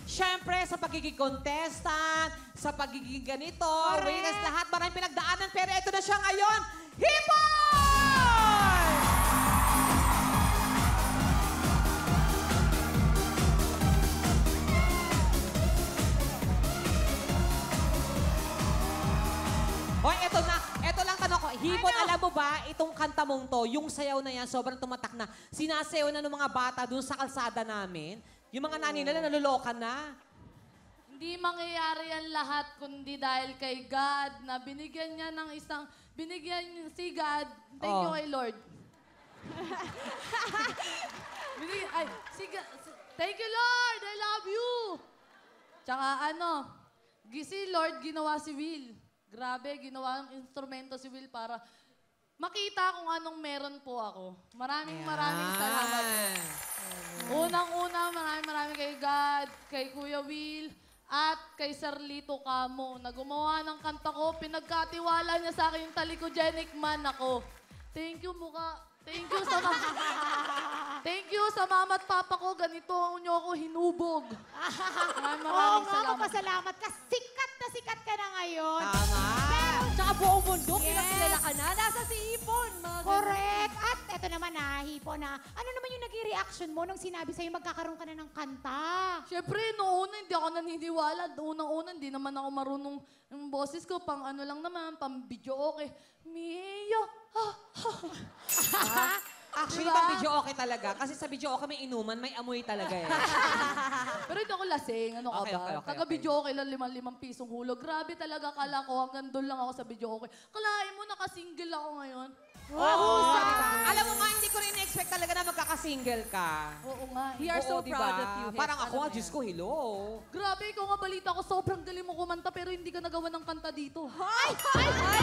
Siyempre, sa pagiging contestant, sa pagiging ganito, Correct. witness lahat, maraming pinagdaanan, pero ito na siya ngayon, Hipon! Hoy, eto na. Eto lang tanong ko. Hipon, Ano? alam mo ba, itong kanta mong to, yung sayaw na yan, sobrang tumatak na. Sinasayaw na ng mga bata dun sa kalsada namin. Yung mga nanay nila, nalulokan na. Hindi mangyayari yan lahat kundi dahil kay God na binigyan niya ng binigyan niya si God, thank you Oh. kay Lord. Thank you Lord, I love you. Tsaka si Lord ginawa si Will. Grabe, ginawa ng instrumento si Will para makita kung anong meron po ako. Maraming salamat po. Unang-una, maraming kay God, kay Kuya Will, at kay Sarlito Camo na gumawa ng kanta ko. Pinagkatiwala niya sa akin yung talikogenic man ako. Thank you, muka. Thank you sa Thank you sa mama at papa ko. Ganito ang niyo ako hinubog. Maraming Oo nga, salamat. magpasalamat ka. Sikat na sikat ka na ngayon. Tama. Tsaka buong mundo, Yes. pinakilala ka na. Nasa si Ipon. Mga Correct. At eto naman Hipon ano naman yung naging reaction mo nung sinabi sa'yo magkakaroon ka na ng kanta? Siyempre, noong una, hindi ako naniniwala. Unang-una, hindi naman ako marunong yung boses ko. Pang ano lang naman, pang video okay. Mio, Actually, Diba? pang video okay talaga. Kasi sa video okay may inuman, may amoy talaga eh. Pero hindi ako lasing. Ano ka Okay, ba? okay. Taga-video okay lang, 5 pisong hulog. Grabe talaga, kala ko. Hanggang doon lang ako sa video okay. Kalahin mo, naka-single ako ngayon. Oo, alam mo nga, hindi ko rin na-expect talaga na magkaka-single ka. Oo nga. We are so Oo, diba? proud of you, Hips. Parang ako Alam nga, mo Diyos yan. ko, hello. Grabe, ikaw nga balita ko. Sobrang galing mo kumanta pero hindi ka nagawa ng kanta dito. Ay,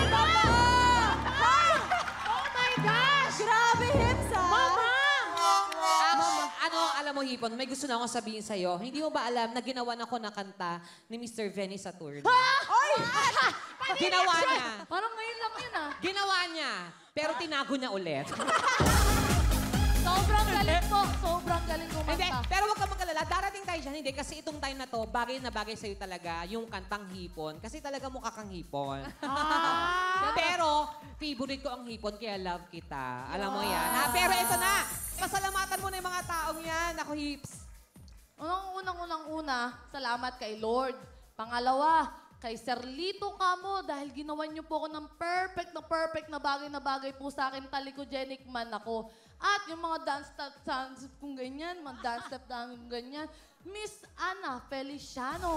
mama! Oh my gosh! Grabe, Hips, ha? Mama! Alam mo, Hipon, may gusto na akong sabihin sa'yo. Hindi mo ba alam na ginawa na ko na kanta ni Mr. Venny Saturno? Ginawa niya. Parang ngayon lang yun Ginawa niya. Pero tinago niya ulit. Sobrang galing ko. Sobrang galing Hindi, kumanta. pero huwag ka mag-alala. Darating tayo dyan. Hindi, kasi itong time na to, bagay na bagay sa'yo talaga yung kantang Hipon. Kasi talaga mukha kang hipon. Pero, favorite ko ang hipon, kaya love kita. Alam mo yan. Ha? Pero ito na. Pasalamatan mo na yung mga taong yan. Ako, Hips. Unang-una, salamat kay Lord. Pangalawa, kay Sarlito Camo dahil ginawa niyo po ako ng perfect na bagay po sa akin. Talikogenic man ako. At yung mga dance step kung ganyan, mga dance step kung ganyan, Miss Ana Feliciano.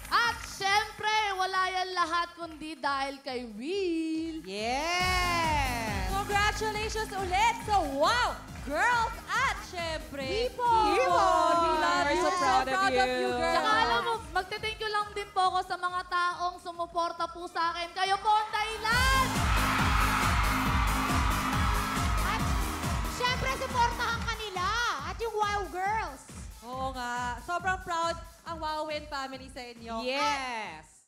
At syempre, wala yan lahat kundi dahil kay Will. Yes! Congratulations ulit sa Wow Girls at syempre, Hipon! We love We're you. so proud of you. girl. Tsaka alam mo, magte-thank you lang din po ako sa mga taong sumuporta po sa akin. Kayo po ang dahilan! At syempre, supportahan ka nila. At yung Wow Girls. Oo nga. Sobrang proud ang Wowin family sa inyo. Yes!